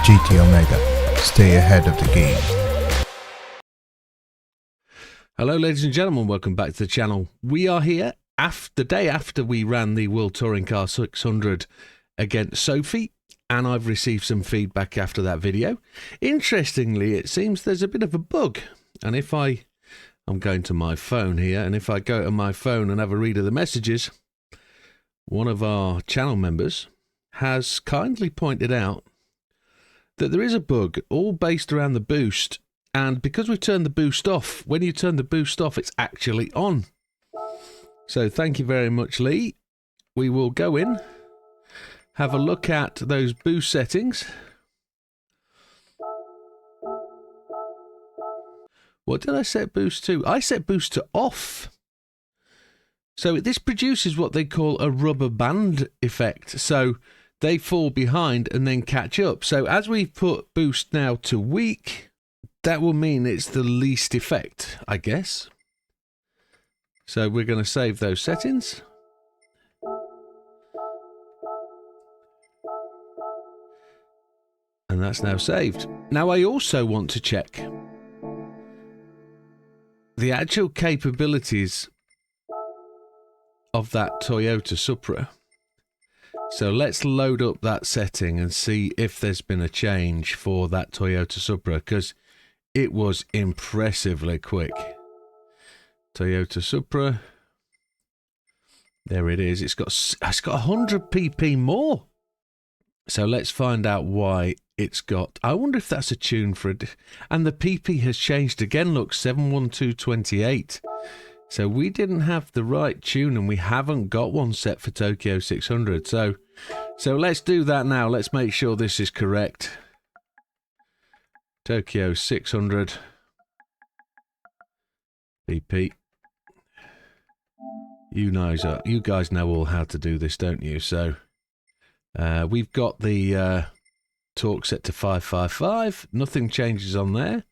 GT Omega, stay ahead of the game. Hello ladies and gentlemen, welcome back to the channel. We are here the day after we ran the World Touring Car 600 against Sophy, and I've received some feedback after that video. Interestingly, it seems there's a bit of a bug, and if I'm going to my phone here, and if I go to my phone and have a read of the messages, one of our channel members has kindly pointed out that there is a bug all based around the boost, and because we've turned the boost off, when you turn the boost off, it's actually on. So thank you very much, Lee. We will go in, have a look at those boost settings. What did I set boost to? I set boost to off. So this produces what they call a rubber band effect. So they fall behind and then catch up. So as we put boost now to weak, that will mean it's the least effect, I guess. So we're going to save those settings. And that's now saved. Now I also want to check the actual capabilities of that Toyota Supra. So let's load up that setting and see if there's been a change for that Toyota Supra, because it was impressively quick. Toyota Supra. There it is. It's got 100 pp more. So let's find out why it's got. I wonder if that's a tune for it. And the pp has changed again. Look, 71228. So we didn't have the right tune, and we haven't got one set for Tokyo 600. So let's do that now. Let's make sure this is correct. Tokyo 600 PP. You guys know all how to do this, don't you? So we've got the torque set to 555. Nothing changes on there.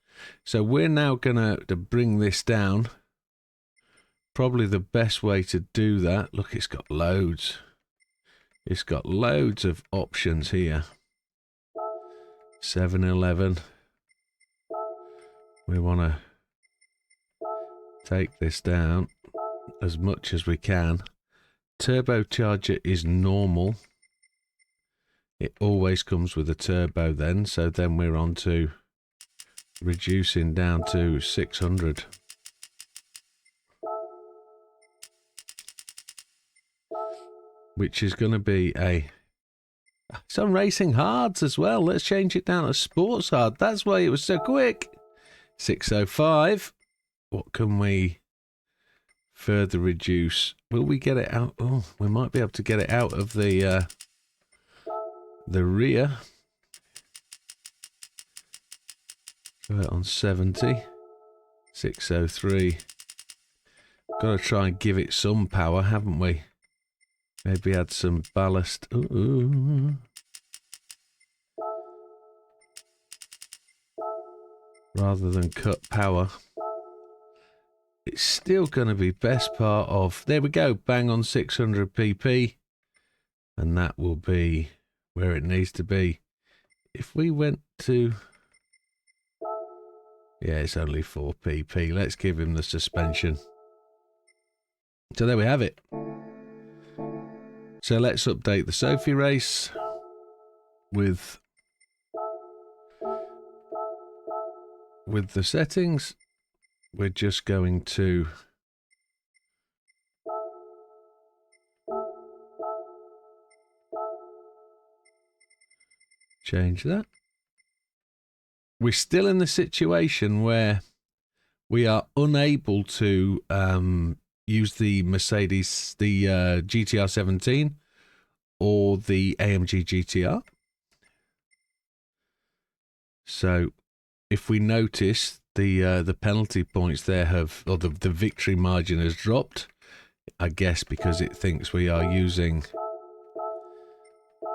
So we're now gonna bring this down. Probably the best way to do that. Look, it's got loads. It's got loads of options here. 711. We want to take this down as much as we can. Turbocharger is normal. It always comes with a turbo then. So then we're on to reducing down to 600. Which is going to be some racing hards as well. Let's change it down to sports hard. That's why it was so quick. 605. What can we further reduce? Will we get it out? Oh, we might be able to get it out of the rear. Go it on 70. 603. Got to try and give it some power, haven't we? Maybe add some ballast. Ooh. Rather than cut power. It's still going to be best part of... There we go. Bang on 600 pp. And that will be where it needs to be. If we went to... Yeah, it's only 4 pp. Let's give him the suspension. So there we have it. So let's update the Sophy race with the settings. We're just going to Change that. We're still in the situation where we are unable to use the Mercedes, the GTR 17 or the AMG GTR. So if we notice, the penalty points there have, or the victory margin has dropped, I guess because it thinks we are using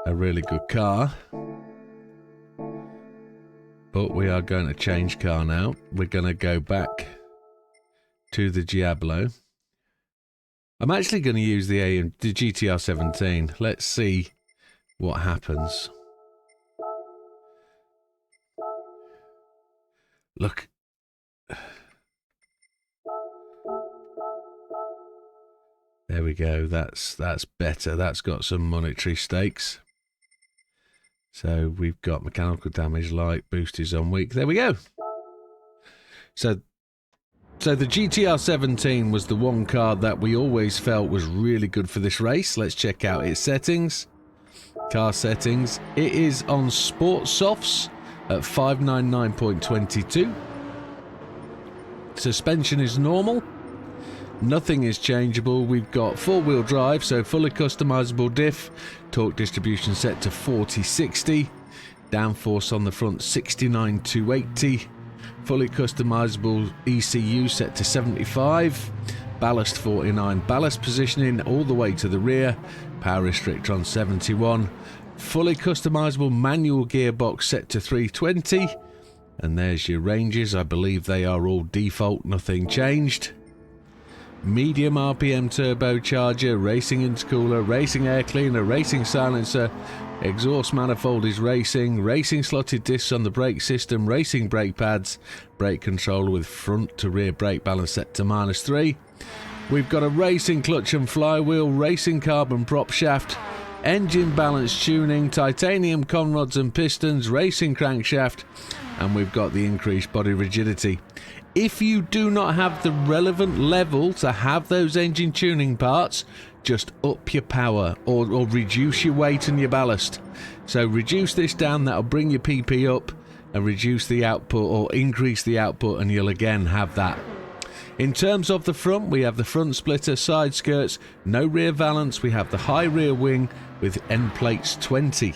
a really good car. But we are going to change car now. We're going to go back to the Diablo. I'm actually going to use the GTR 17. Let's see what happens. Look. There we go. That's better. That's got some monetary stakes. So we've got mechanical damage, light, boost is on weak. There we go. So the GTR 17 was the one card that we always felt was really good for this race. Let's check out its settings. Car settings. It is on Sport Softs at 599.22. Suspension is normal. Nothing is changeable. We've got four-wheel drive, so fully customizable diff. Torque distribution set to 40-60. Downforce on the front 69-280. Fully customizable ECU set to 75. Ballast 49. Ballast positioning all the way to the rear. Power restrictor on 71. Fully customizable manual gearbox set to 320. And there's your ranges. I believe they are all default, nothing changed. Medium RPM turbocharger, racing intercooler, racing air cleaner, racing silencer, exhaust manifold is racing, racing slotted discs on the brake system, racing brake pads, brake controller with front to rear brake balance set to -3. We've got a racing clutch and flywheel, racing carbon prop shaft, engine balance tuning, titanium conrods and pistons, racing crankshaft, and we've got the increased body rigidity. If you do not have the relevant level to have those engine tuning parts, just up your power or reduce your weight and your ballast. So reduce this down, that'll bring your PP up, and reduce the output or increase the output, and you'll again have that. In terms of the front, we have the front splitter, side skirts, no rear valance. We have the high rear wing with end plates 20.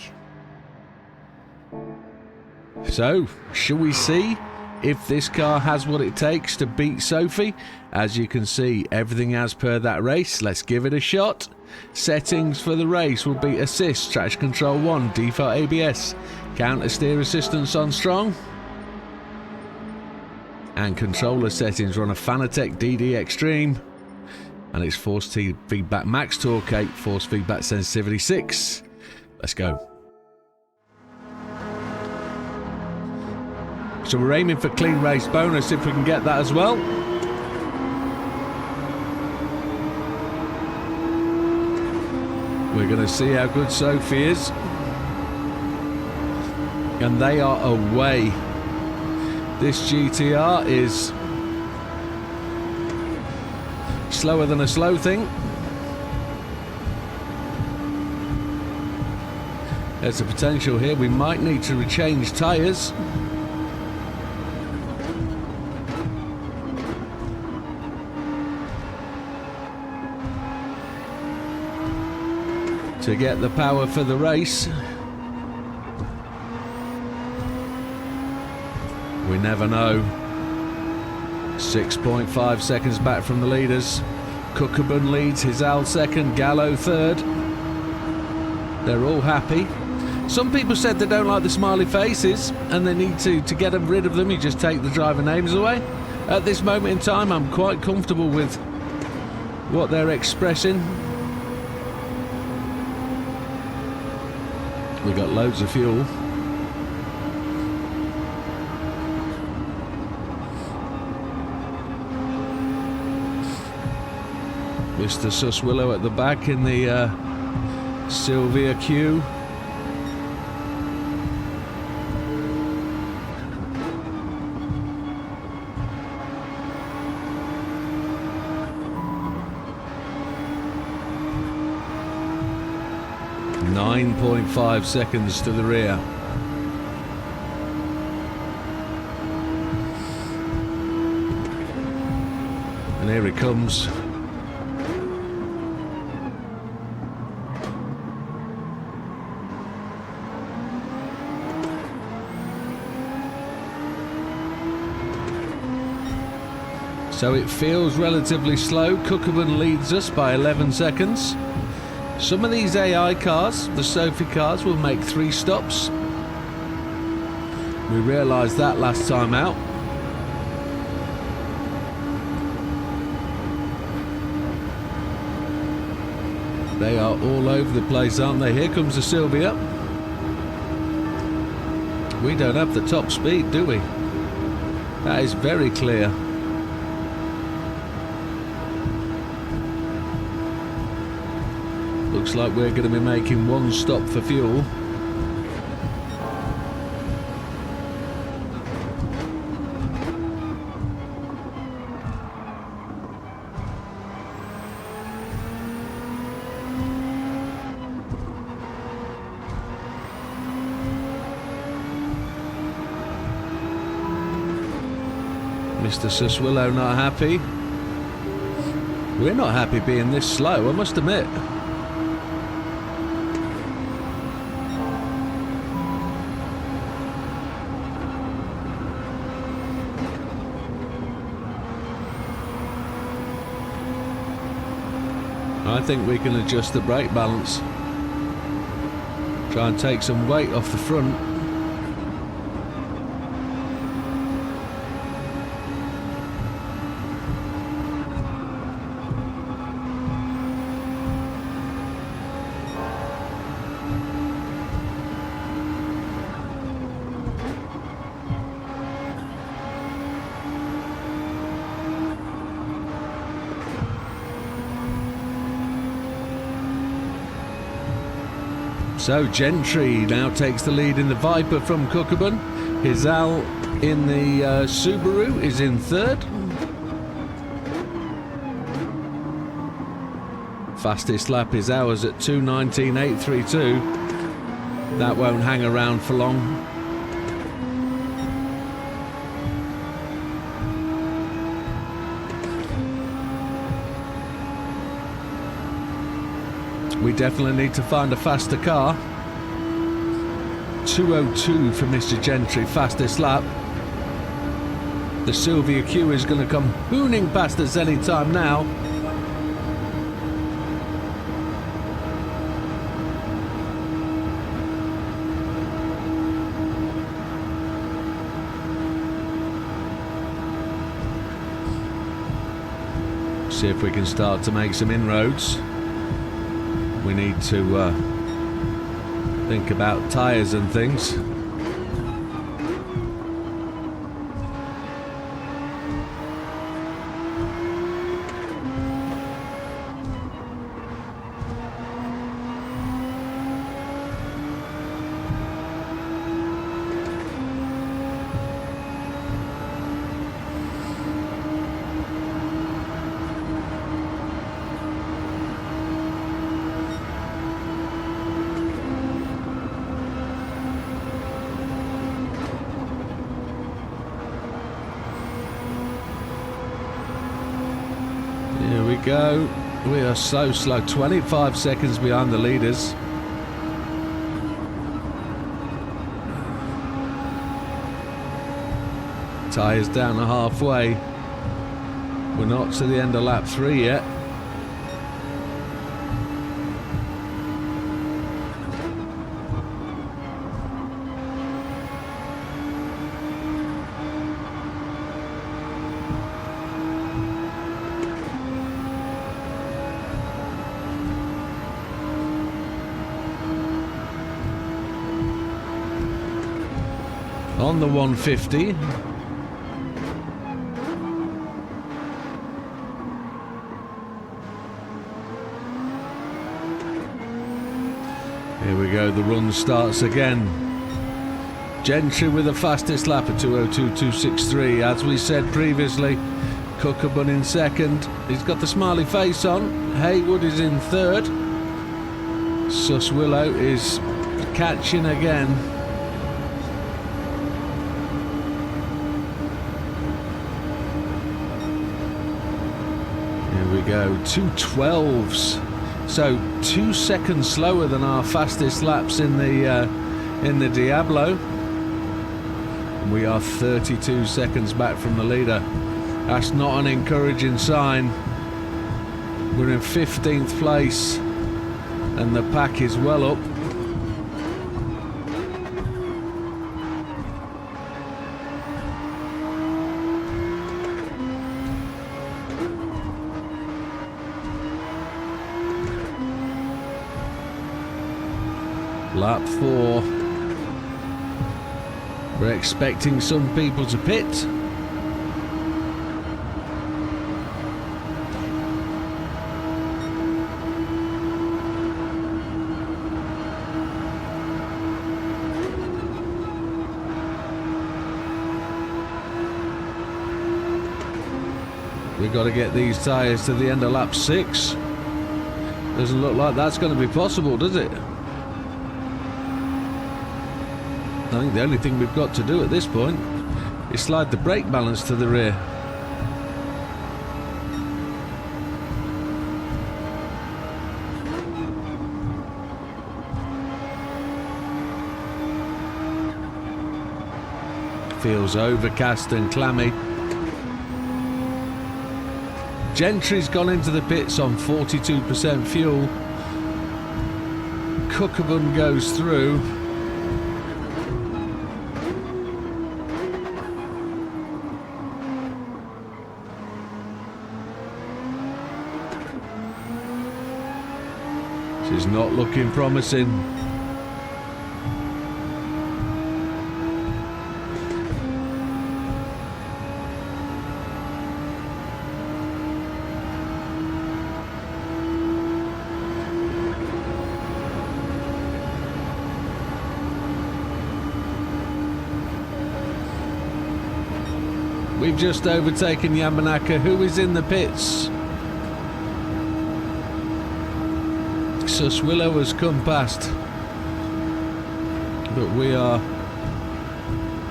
So, shall we see if this car has what it takes to beat Sophy? As you can see, everything as per that race. Let's give it a shot. Settings for the race will be assist, traction control 1, default ABS, counter steer assistance on strong, and controller settings run a Fanatec DD Extreme, and it's force feedback max torque 8, force feedback sensitivity 6. Let's go. So we're aiming for clean race bonus if we can get that as well. We're going to see how good Sophy is. And they are away. This GTR is slower than a slow thing. There's a potential here. We might need to rechange tyres. To get the power for the race. We never know. 6.5 seconds back from the leaders. Cookabun leads, Hizal second, Gallo third. They're all happy. Some people said they don't like the smiley faces and they need to get rid of them. You just take the driver names away. At this moment in time, I'm quite comfortable with what they're expressing. We got loads of fuel. Mr. Suswillow at the back in the Sylvia Q. .5 seconds to the rear. here he comes. So it feels relatively slow. Cookabun leads us by 11 seconds. Some of these AI cars, the Sophy cars, will make 3 stops. We realised that last time out. They are all over the place, aren't they? Here comes the Sylvia. We don't have the top speed, do we? That is very clear. Looks like we're going to be making 1 stop for fuel. Mr. Suswillow not happy. We're not happy being this slow, I must admit. I think we can adjust the brake balance. Try and take some weight off the front. So Gentry now takes the lead in the Viper from Cookabun. Hizal in the Subaru is in 3rd. Fastest lap is ours at 2:19.832. That won't hang around for long. We definitely need to find a faster car. 2:02 for Mr. Gentry, fastest lap. The Sylvia Q is going to come hooning past us any time now. See if we can start to make some inroads. We need to think about tyres and things. Here we go. We are so slow, 25 seconds behind the leaders. Tyres down to halfway. We're not to the end of lap 3 yet. On the 150. Here we go, the run starts again. Gentry with the fastest lap at 2:02.263. As we said previously, Cookabun in 2nd. He's got the smiley face on. Haywood is in 3rd. Suswillow is catching again. Here we go, 2:12s. So 2 seconds slower than our fastest laps in the Diablo. We are 32 seconds back from the leader. That's not an encouraging sign. We're in 15th place and the pack is well up. Lap 4. We're expecting some people to pit. We've got to get these tyres to the end of lap 6. Doesn't look like that's going to be possible, does it? I think the only thing we've got to do at this point is slide the brake balance to the rear. Feels overcast and clammy. Gentry's gone into the pits on 42% fuel. Cookabun goes through. She's not looking promising. We've just overtaken Yamanaka, who is in the pits. Willow has come past, but we are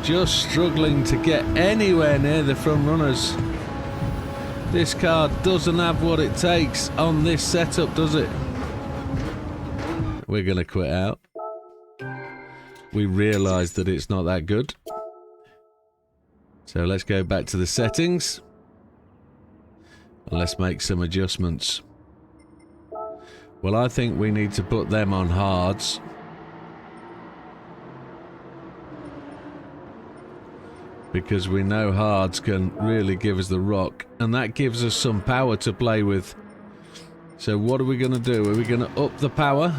just struggling to get anywhere near the front runners. This car doesn't have what it takes on this setup, does it? We're going to quit out. We realise that it's not that good. So let's go back to the settings and let's make some adjustments. Well, I think we need to put them on hards. Because we know hards can really give us the rock. And that gives us some power to play with. So what are we going to do? Are we going to up the power?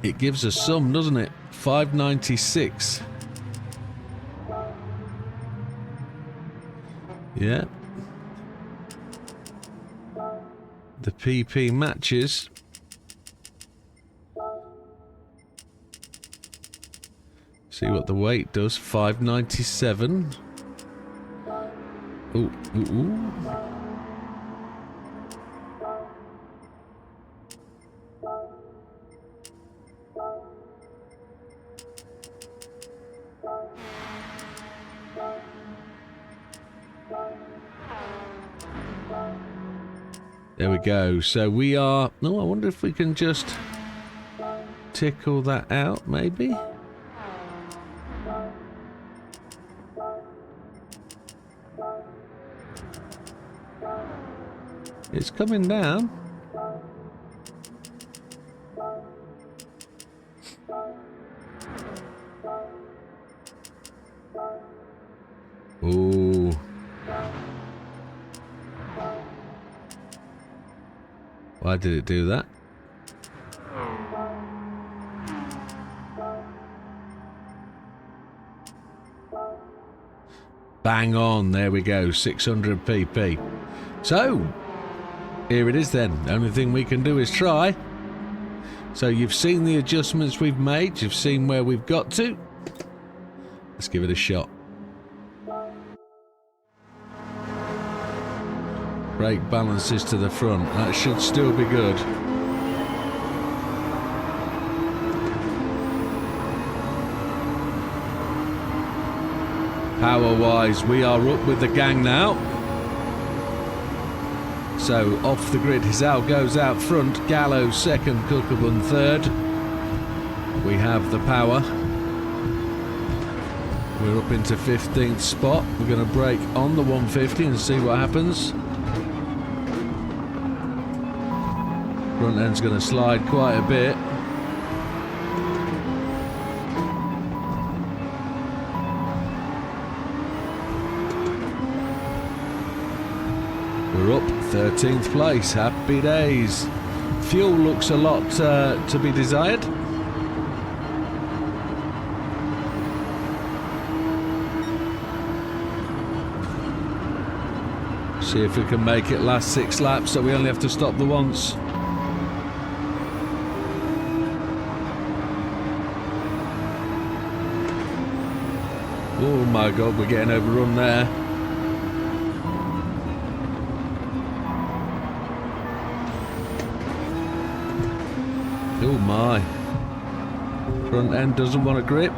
It gives us some, doesn't it? 596. Yeah. The PP matches. See what the weight does. 597. Ooh, ooh, ooh. There we go. So we are... No, I wonder if we can just tickle that out, maybe? It's coming down. Ooh. Why did it do that? Bang on, there we go, 600 pp. So, here it is then. The only thing we can do is try. So you've seen the adjustments we've made, you've seen where we've got to. Let's give it a shot. Brake balances to the front. That should still be good. Power-wise, we are up with the gang now. So off the grid, Hizal goes out front, Gallo second, Cookabun third. We have the power. We're up into 15th spot. We're going to brake on the 150 and see what happens. Front end's going to slide quite a bit. We're up 13th place. Happy days. Fuel looks a lot to be desired. See if we can make it last 6 laps, so we only have to stop the once. Oh my god, we're getting overrun there. Oh my. Front end doesn't want to grip.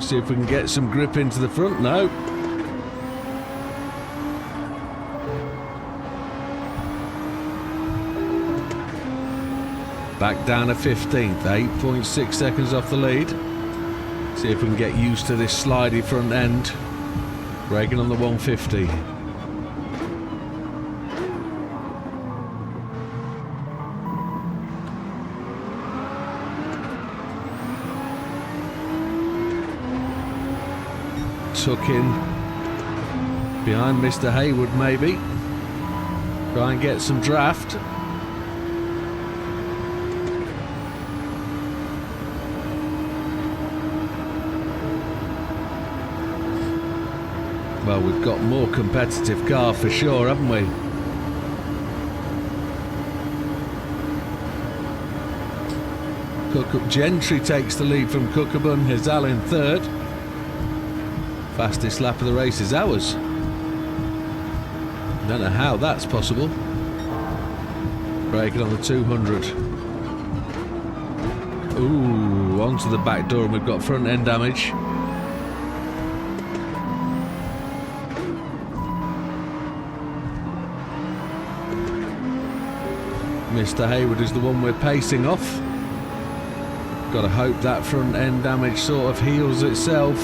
See if we can get some grip into the front. No. Back down to 15th, 8.6 seconds off the lead. See if we can get used to this slidey front end. Braking on the 150. Tuck in behind Mr. Hayward, maybe. Try and get some draft. Well, we've got more competitive car for sure, haven't we? Gentry takes the lead from Cookabun. Hizal in third. Fastest lap of the race is ours. Don't know how that's possible. Braking on the 200. Ooh, onto the back door, and we've got front end damage. Mr. Hayward is the one we're pacing off. Got to hope that front end damage sort of heals itself.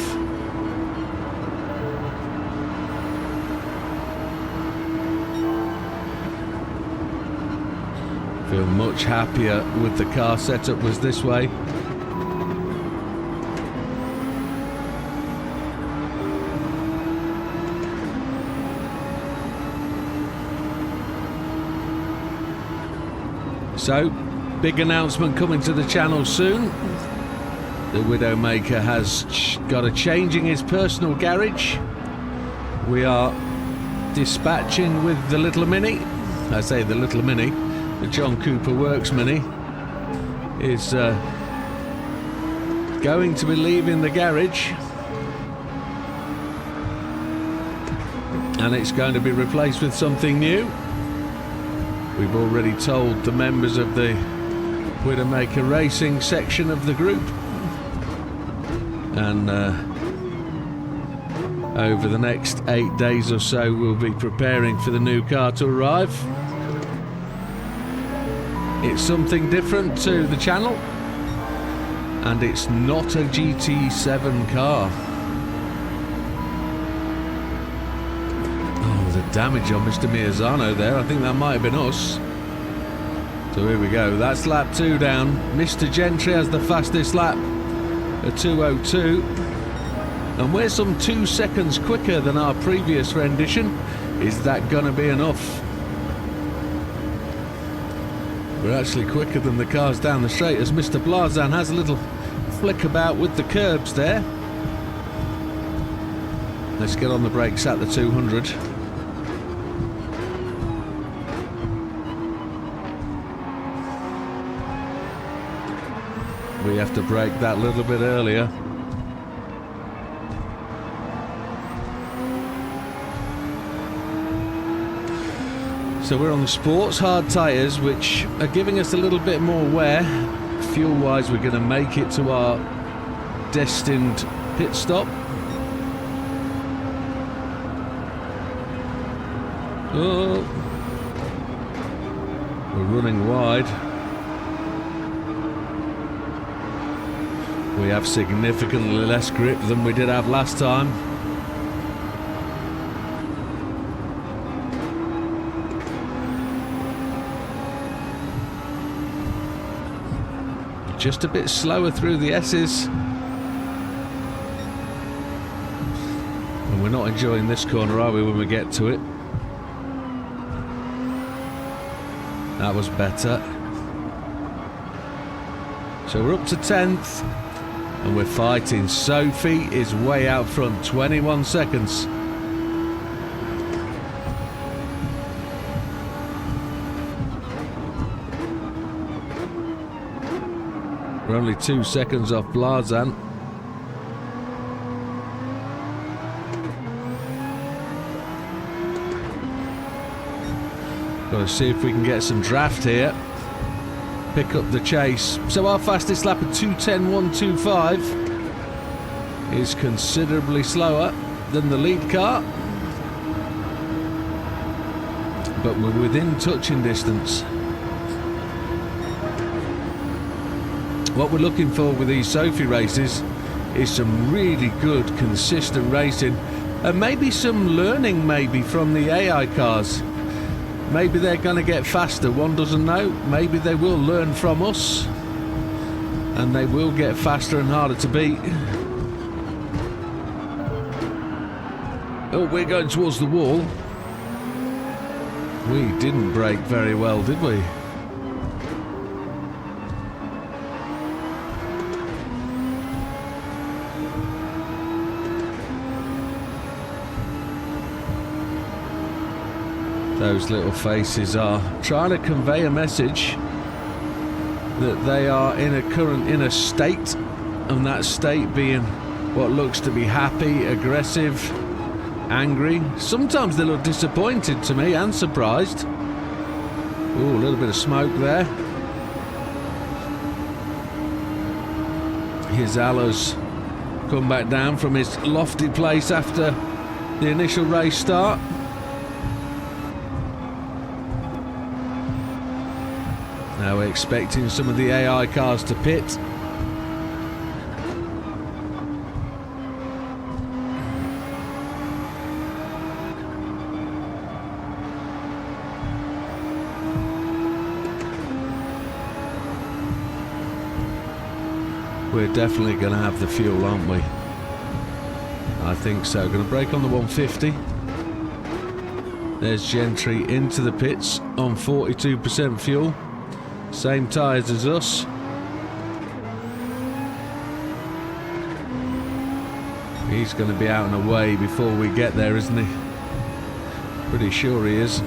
Feel much happier with the car setup was this way. So, big announcement coming to the channel soon. The Widdowmaker has got a change in his personal garage. We are dispatching with the little Mini. I say the little Mini. The John Cooper Works Mini is going to be leaving the garage, and it's going to be replaced with something new. We've already told the members of the Widdowmaker Racing section of the group, and over the next 8 days or so we'll be preparing for the new car to arrive. It's something different to the channel, and it's not a GT7 car. Damage on Mr. Miazano there. I think that might have been us. So here we go. That's lap 2 down. Mr. Gentry has the fastest lap at 2:02. And we're some 2 seconds quicker than our previous rendition. Is that going to be enough? We're actually quicker than the cars down the straight, as Mr. Blazan has a little flick about with the curbs there. Let's get on the brakes at the 200. We have to brake that little bit earlier. So we're on the sports hard tyres, which are giving us a little bit more wear. Fuel-wise, we're going to make it to our destined pit stop. Oh, we're running wide. We have significantly less grip than we did have last time. Just a bit slower through the S's. And we're not enjoying this corner, are we, when we get to it? That was better. So we're up to 10th. And we're fighting. Sophy is way out front, 21 seconds. We're only 2 seconds off Blazan. Got to see if we can get some draft here. Pick up the chase. So our fastest lap of 2:10.125 is considerably slower than the lead car. But we're within touching distance. What we're looking for with these Sophy races is some really good, consistent racing, and maybe some learning maybe from the AI cars. Maybe they're going to get faster, one doesn't know. Maybe they will learn from us, and they will get faster and harder to beat. Oh, we're going towards the wall. We didn't brake very well, did we? Those little faces are trying to convey a message that they are in a state, and that state being what looks to be happy, aggressive, angry. Sometimes they look disappointed to me and surprised. Ooh, a little bit of smoke there. His Ala's come back down from his lofty place after the initial race start. Now we're expecting some of the AI cars to pit. We're definitely going to have the fuel, aren't we? I think so. Going to brake on the 150. There's Gentry into the pits on 42% fuel. Same tyres as us. He's going to be out and away before we get there, isn't he? Pretty sure he is.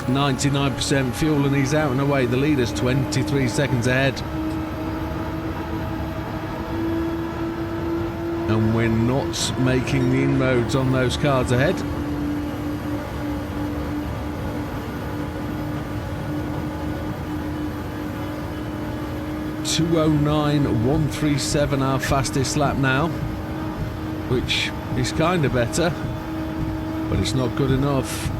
99% fuel and he's out and away. The leader's 23 seconds ahead. And we're not making the inroads on those cars ahead. 2:09.137 our fastest lap now, which is kind of better, but it's not good enough.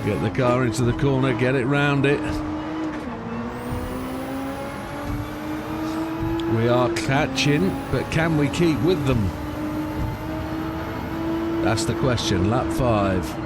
Get the car into the corner, get it round it. We are catching, but can we keep with them? That's the question. Lap 5.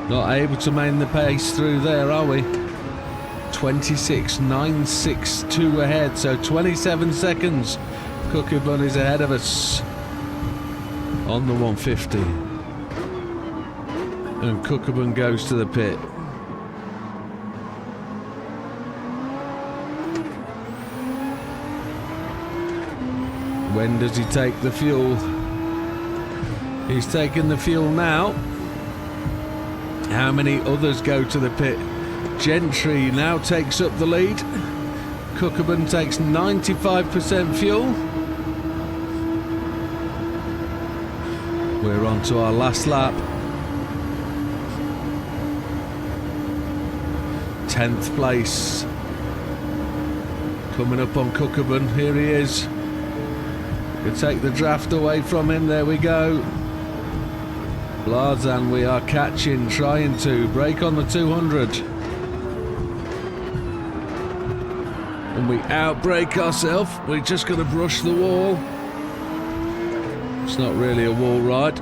Not able to maintain the pace through there, are we? 26.962 ahead, so 27 seconds. Cookabun is ahead of us on the 150. And Cookabun goes to the pit. When does he take the fuel? He's taking the fuel now. How many others go to the pit? Gentry now takes up the lead. Cookabun takes 95% fuel. We're on to our last lap. 10th place. Coming up on Cookabun. Here he is. Could take the draft away from him. There we go. Blazan, we are catching, trying to break on the 200. And we outbrake ourselves. We're just going to brush the wall. It's not really a wall ride.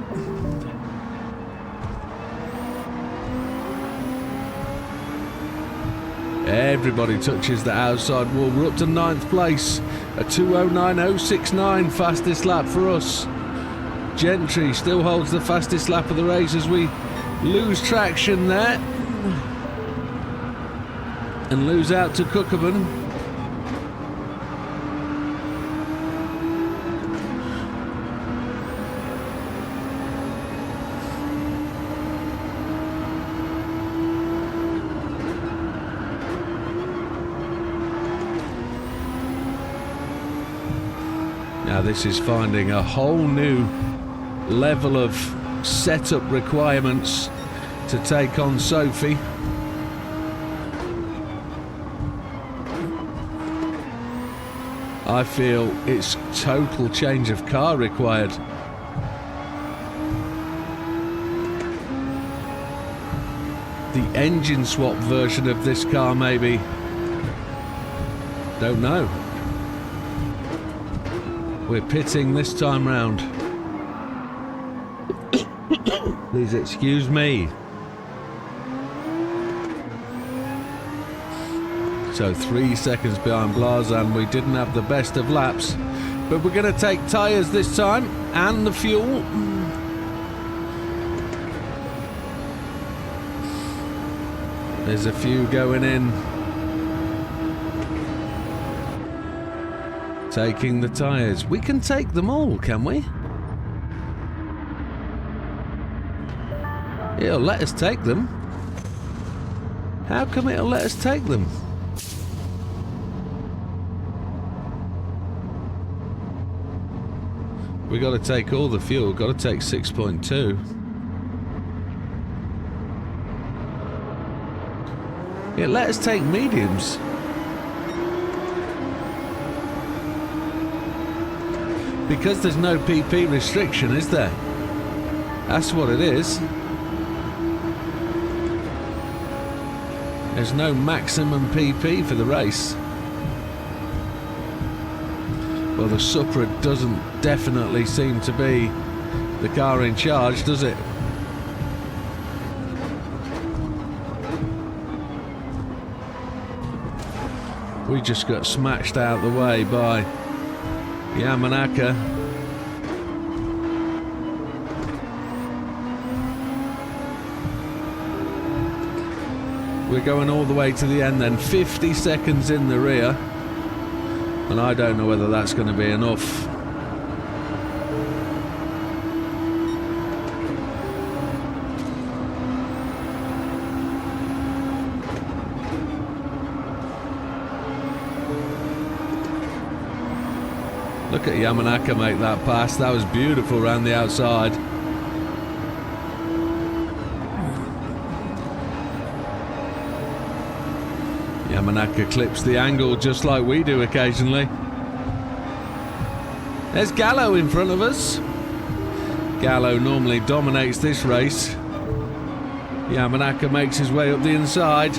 Everybody touches the outside wall. We're up to 9th place. A 2:09.069 fastest lap for us. Gentry still holds the fastest lap of the race as we lose traction there. And lose out to Cookabun. Now this is finding a whole new level of setup requirements to take on Sophy. I feel it's total change of car required. The engine swap version of this car maybe. Don't know. We're pitting this time round. Please excuse me. So 3 seconds behind Blazan. We didn't have the best of laps, but we're going to take tyres this time and the fuel. There's a few going in. Taking the tyres. We can take them all, can we? It'll let us take them. How come it'll let us take them? We got to take all the fuel. Got to take 6.2. It let us take mediums. Because there's no PP restriction, is there? That's what it is. There's no maximum PP for the race. Well, the Supra doesn't definitely seem to be the car in charge, does it? We just got smashed out the way by Yamanaka. We're going all the way to the end then, 50 seconds in the rear, and I don't know whether that's going to be enough. Look at Yamanaka make that pass. That was beautiful around the outside. Yamanaka clips the angle just like we do occasionally. There's Gallo in front of us. Gallo normally dominates this race. Yamanaka makes his way up the inside.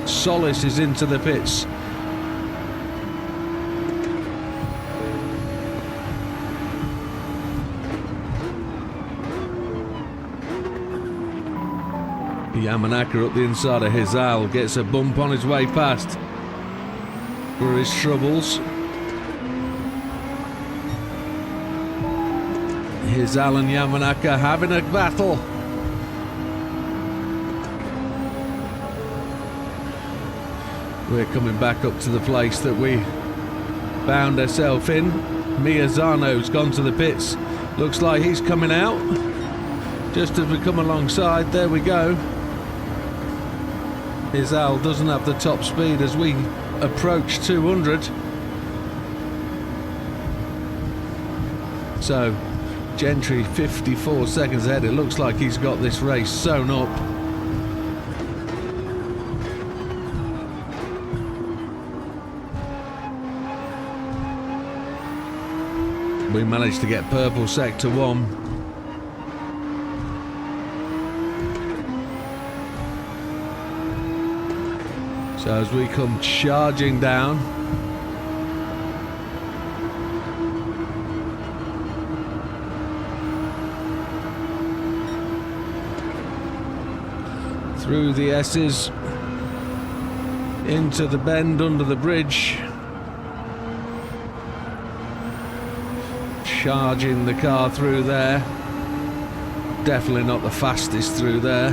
Solis is into the pits. Yamanaka up the inside of Hizal, gets a bump on his way past for his troubles. Hizal and Yamanaka having a battle. We're coming back up to the place that we found ourselves in. Miyazano's gone to the pits. Looks like he's coming out. Just as we come alongside, there we go. Hizal doesn't have the top speed as we approach 200. So, Gentry 54 seconds ahead. It looks like he's got this race sewn up. We managed to get purple sector 1. So as we come charging down, through the S's, into the bend under the bridge, charging the car through there. Definitely not the fastest through there.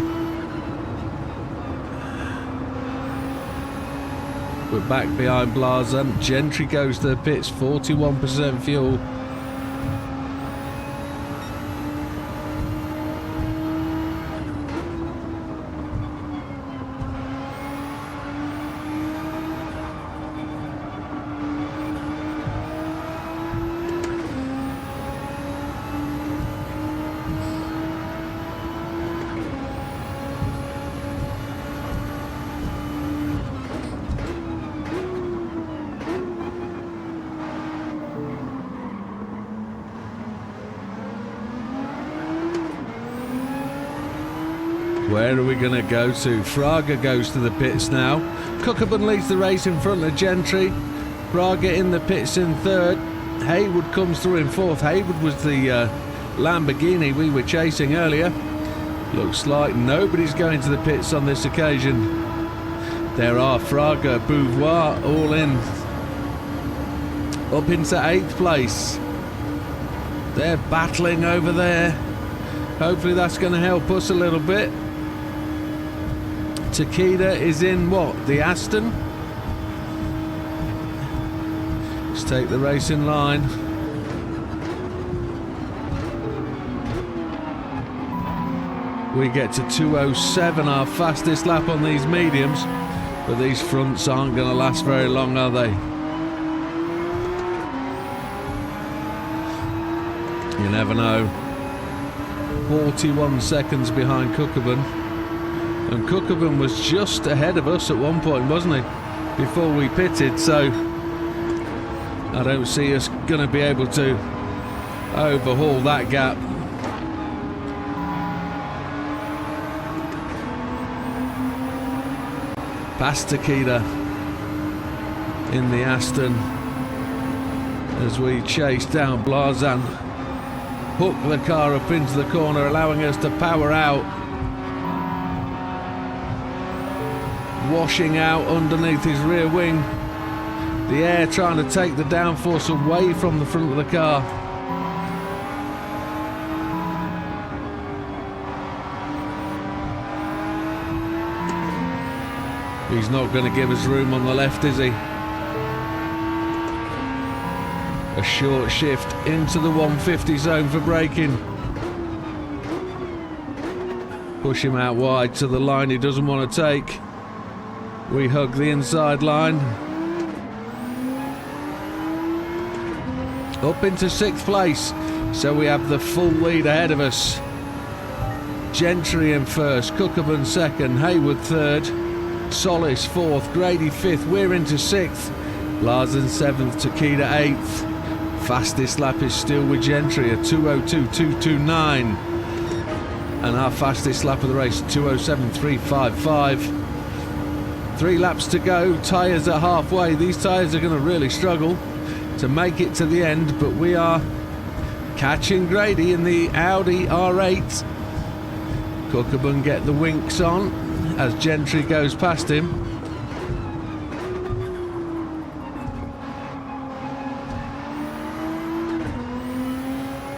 We're back behind Blazan. Gentry goes to the pits, 41% fuel. Where are we going to go to? Fraga goes to the pits now. Cookabun leads the race in front of Gentry. Fraga in the pits in third. Haywood comes through in fourth. Haywood was the Lamborghini we were chasing earlier. Looks like nobody's going to the pits on this occasion. There are Fraga, Beauvoir all in. Up into 8th place. They're battling over there. Hopefully that's going to help us a little bit. Takeda is in what? The Aston? Let's take the race in line. We get to 2:07, our fastest lap on these mediums. But these fronts aren't going to last very long, are they? You never know. 41 seconds behind Cookabun. And Cookabun was just ahead of us at one point, wasn't he? Before we pitted, so I don't see us going to be able to overhaul that gap. Past Takeda in the Aston as we chase down Blazan. Hook the car up into the corner, allowing us to power out. Washing out underneath his rear wing. The air trying to take the downforce away from the front of the car. He's not going to give us room on the left, is he? A short shift into the 150 zone for braking. Push him out wide to the line he doesn't want to take. We hug the inside line. Up into 6th place. So we have the full lead ahead of us. Gentry in first, Cookabun second, Haywood third, Solis 4th, Grady 5th, we're into 6th, Larsen 7th, Takeda 8th. Fastest lap is still with Gentry at 2:02.229. And our fastest lap of the race, 2:07.355. 3 laps to go, tyres are halfway. These tyres are going to really struggle to make it to the end, but we are catching Grady in the Audi R8. Cookabun get the winks on as Gentry goes past him.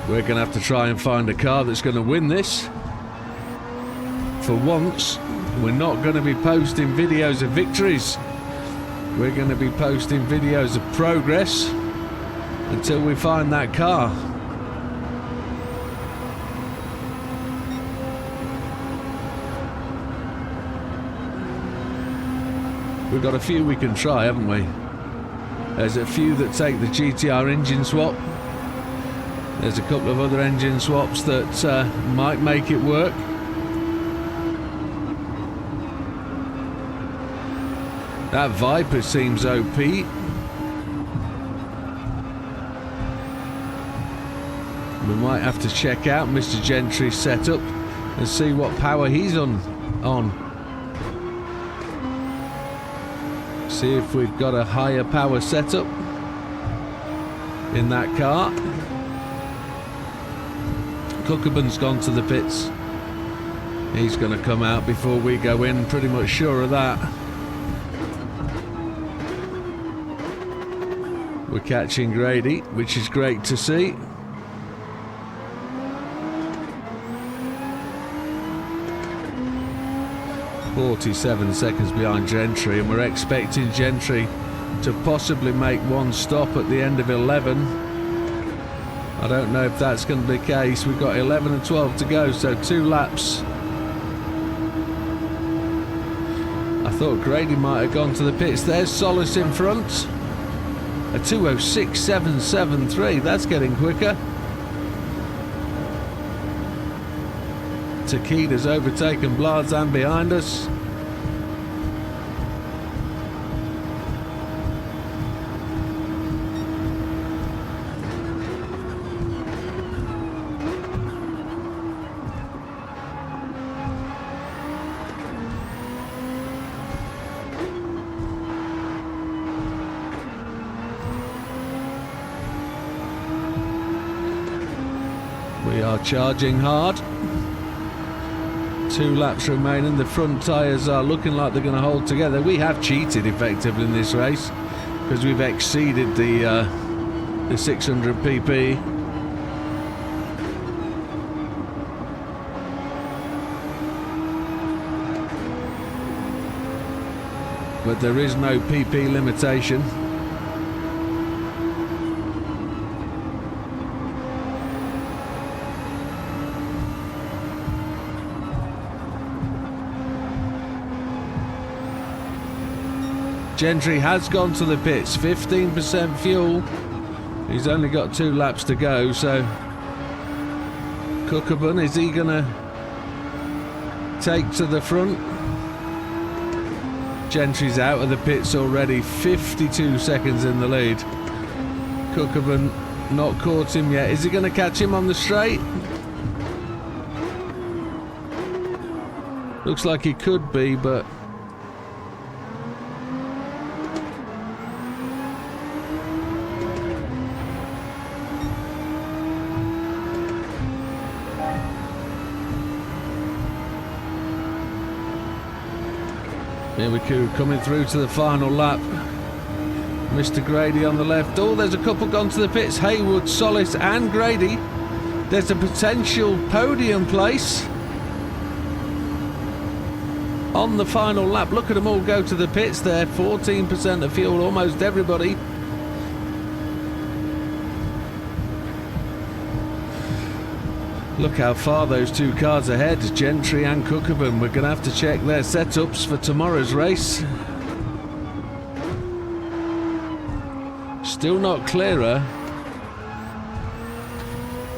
We're going to have to try and find a car that's going to win this. For once, we're not going to be posting videos of victories. We're going to be posting videos of progress until we find that car. We've got a few we can try, haven't we? There's a few that take the GTR engine swap. There's a couple of other engine swaps that might make it work. That Viper seems OP. We might have to check out Mr. Gentry's setup and see what power he's on. See if we've got a higher power setup in that car. Cookabun's gone to the pits. He's going to come out before we go in, pretty much sure of that. We're catching Grady, which is great to see. "47 seconds behind Gentry, and we're expecting Gentry to possibly make one stop at the end of 11. I don't know if that's going to be the case. We've got 11 and 12 to go, so 2 laps. I thought Grady might have gone to the pits. There's Solace in front. A 2:06.773. That's getting quicker. Takeda's overtaken Bladzan behind us. We are charging hard. 2 laps remaining. The front tyres are looking like they're going to hold together. We have cheated effectively in this race because we've exceeded the 600 pp. But there is no PP limitation. Gentry has gone to the pits, 15% fuel. He's only got 2 laps to go, so Cookabun, is he gonna take to the front? Gentry's out of the pits already, 52 seconds in the lead. Cookabun not caught him yet. Is he gonna catch him on the straight? Looks like he could be, but here we go, coming through to the final lap. Mr. Grady on the left. Oh, there's a couple gone to the pits. Haywood, Solis and Grady. There's a potential podium place on the final lap. Look at them all go to the pits there. 14% of fuel, almost everybody. Look how far those 2 cars ahead, Gentry and Cookabun. We're going to have to check their setups for tomorrow's race. Still not clearer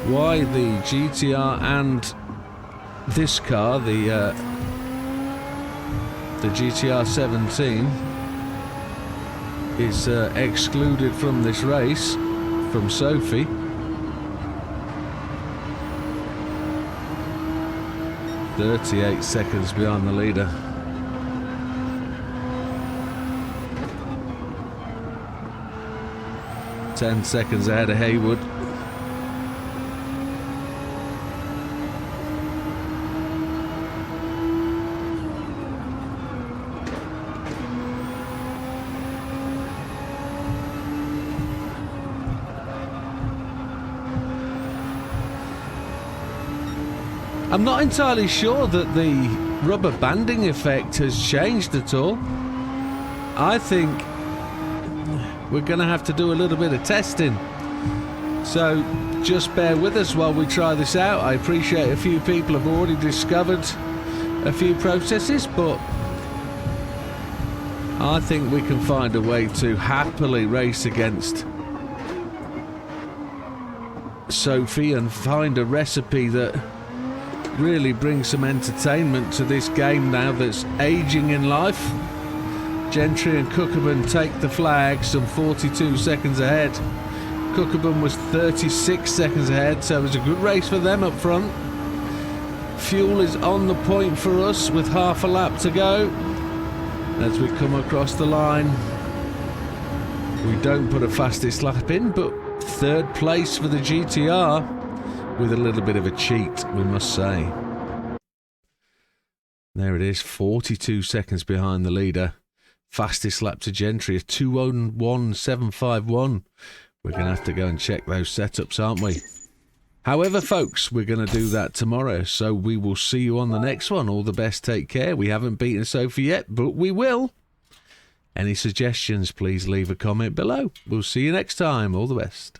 why the GTR and this car, the GTR 17, is excluded from this race from Sophy. "38 seconds behind the leader. "10 seconds ahead of Haywood. I'm not entirely sure that the rubber banding effect has changed at all. I think we're going to have to do a little bit of testing. So just bear with us while we try this out. I appreciate a few people have already discovered a few processes, but I think we can find a way to happily race against Sophy and find a recipe that really brings some entertainment to this game now that's aging in life. Gentry and Cookerman take the flag some 42 seconds ahead. Cookerman was 36 seconds ahead, so it was a good race for them up front. Fuel is on the point for us with half a lap to go. As we come across the line, we don't put a fastest lap in, but third place for the GTR. With a little bit of a cheat, we must say. There it is, 42 seconds behind the leader. Fastest lap to Gentry, a 2:01.751. We're going to have to go and check those setups, aren't we? However, folks, we're going to do that tomorrow, so we will see you on the next one. All the best, take care. We haven't beaten Sophy yet, but we will. Any suggestions, please leave a comment below. We'll see you next time. All the best.